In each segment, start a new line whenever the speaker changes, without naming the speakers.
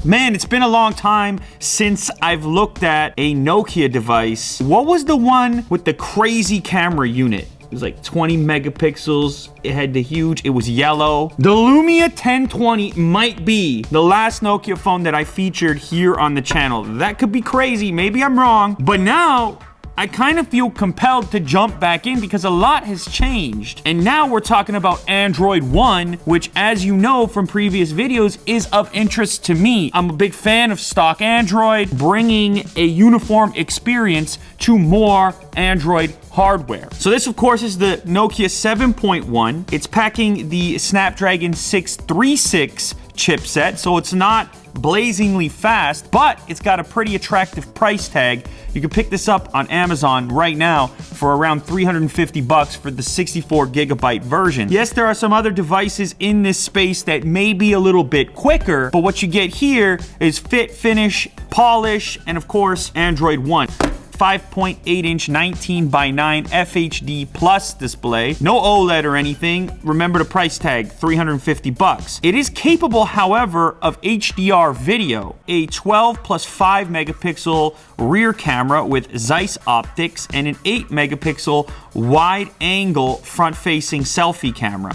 Man, it's been a long time since I've looked at a Nokia device. What was the one with the crazy camera unit? It was like 20 megapixels. It had it was yellow. The Lumia 1020 might be the last Nokia phone that I featured here on the channel. That could be crazy. Maybe I'm wrong. But now, I kind of feel compelled to jump back in because a lot has changed. And now we're talking about Android One, which, as you know from previous videos, is of interest to me. I'm a big fan of stock Android, bringing a uniform experience to more Android hardware. So this, of course, is the Nokia 7.1. It's packing the Snapdragon 636 chipset, so it's not blazingly fast, but it's got a pretty attractive price tag. You can pick this up on Amazon right now for around 350 bucks for the 64 gigabyte version. Yes, there are some other devices in this space that may be a little bit quicker, but what you get here is fit, finish, polish, and of course, Android One. 5.8-inch 19:9 FHD plus display. No OLED or anything. Remember the price tag, 350 bucks. It is capable, however, of HDR video. A 12 plus 5 megapixel rear camera with Zeiss optics and an 8 megapixel wide angle front-facing selfie camera.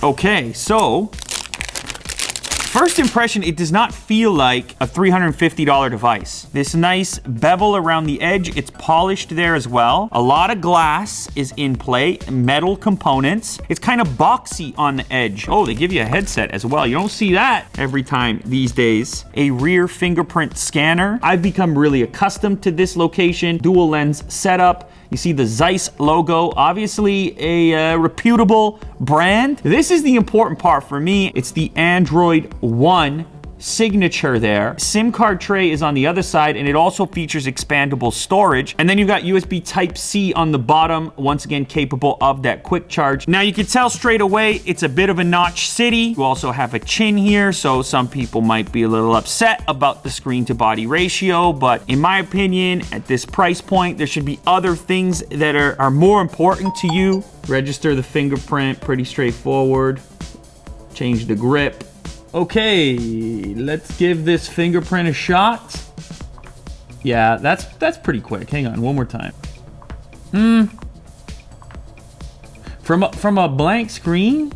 Okay, so first impression, it does not feel like a $350 device. This nice bevel around the edge, it's polished there as well. A lot of glass is in play, metal components. It's kind of boxy on the edge. Oh, they give you a headset as well. You don't see that every time these days. A rear fingerprint scanner. I've become really accustomed to this location. Dual lens setup. You see the Zeiss logo, obviously a reputable brand. This is the important part for me. It's the Android One signature there. SIM card tray is on the other side, and it also features expandable storage. And then you've got USB Type-C on the bottom, once again capable of that quick charge. Now you can tell straight away it's a bit of a notch city. You also have a chin here, so some people might be a little upset about the screen to body ratio, but in my opinion, at this price point, there should be other things that are more important to you. Register the fingerprint, pretty straightforward. Change the grip. Okay, let's give this fingerprint a shot. Yeah, that's pretty quick. Hang on, one more time. From a blank screen,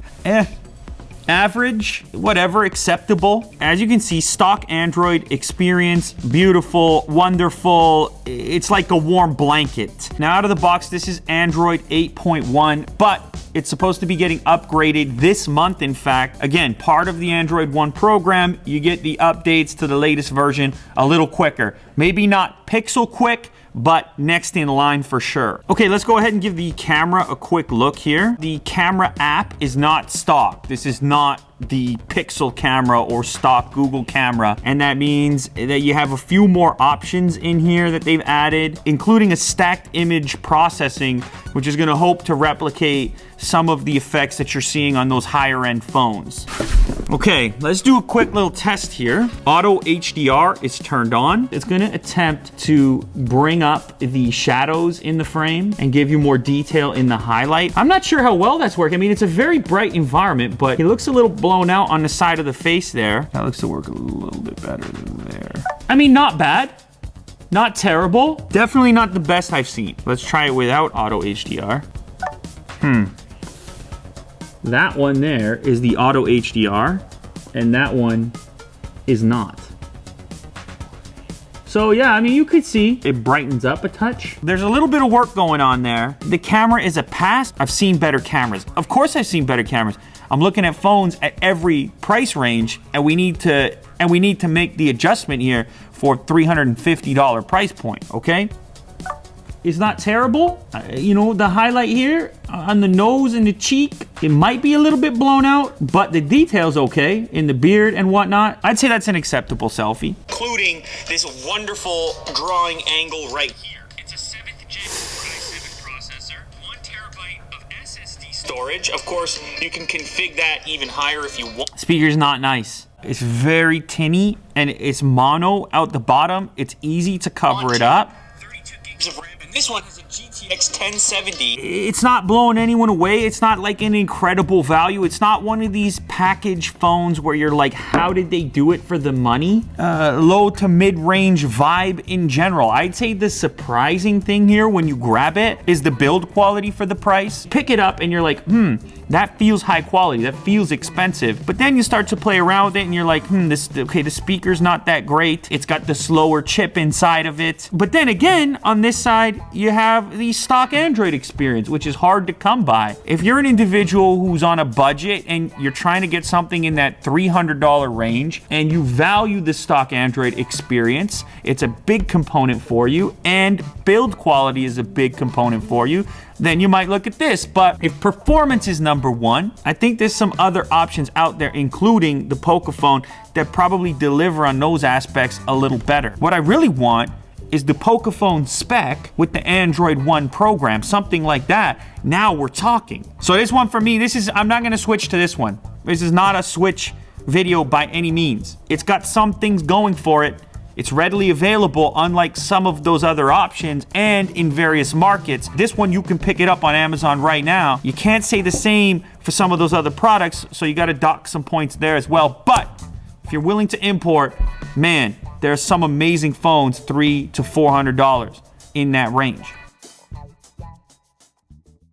average, whatever, acceptable. As you can see, stock Android experience, beautiful, wonderful. It's like a warm blanket. Now out of the box, this is Android 8.1, but it's supposed to be getting upgraded this month, in fact. Again, part of the Android One program, you get the updates to the latest version a little quicker. Maybe not pixel quick, but next in line for sure. Okay, let's go ahead and give the camera a quick look here. The camera app is not stock. This is not the Pixel camera or stock Google camera, and that means that you have a few more options in here that they've added, including a stacked image processing, which is going to hope to replicate some of the effects that you're seeing on those higher end phones. Okay, let's do a quick little test here. Auto HDR is turned on. It's going to attempt to bring up the shadows in the frame and give you more detail in the highlight. I'm not sure how well that's working. I mean, it's a very bright environment, but it looks a little blown out on the side of the face there. That looks to work a little bit better than there. I mean, not bad. Not terrible. Definitely not the best I've seen. Let's try it without auto HDR. That one there is the auto HDR, and that one is not. So yeah, I mean, you could see it brightens up a touch. There's a little bit of work going on there. The camera is a pass. I've seen better cameras. Of course I've seen better cameras. I'm looking at phones at every price range, and we need to make the adjustment here for $350 price point, okay? It's not terrible. You know, the highlight here on the nose and the cheek, it might be a little bit blown out, but the detail's okay in the beard and whatnot. I'd say that's an acceptable selfie.
Including this wonderful drawing angle right here. It's a 7th gen Core i7 processor, 1 terabyte of SSD storage. Of course, you can configure that even higher if you want.
Speaker's not nice. It's very tinny, and it's mono out the bottom. It's easy to cover it up.
32 gigs of RAM. This one has a GTX 1070.
It's not blowing anyone away. It's not like an incredible value. It's not one of these package phones where you're like, how did they do it for the money? Low to mid-range vibe in general. I'd say the surprising thing here when you grab it is the build quality for the price. Pick it up and you're like, that feels high quality. That feels expensive. But then you start to play around with it and you're like, the speaker's not that great. It's got the slower chip inside of it. But then again, on this side, you have the stock Android experience, which is hard to come by. If you're an individual who's on a budget and you're trying to get something in that $300 range and you value the stock Android experience, it's a big component for you, and build quality is a big component for you, then you might look at this. But if performance is number one, I think there's some other options out there, including the Pocophone, that probably deliver on those aspects a little better. What I really want is the Pocophone spec with the Android One program, something like that. Now we're talking. So this one for me, I'm not gonna switch to this one. This is not a switch video by any means. It's got some things going for it. It's readily available, unlike some of those other options, and in various markets. This one, you can pick it up on Amazon right now. You can't say the same for some of those other products, so you gotta dock some points there as well. But if you're willing to import, man, there are some amazing phones, $300 to $400 in that range.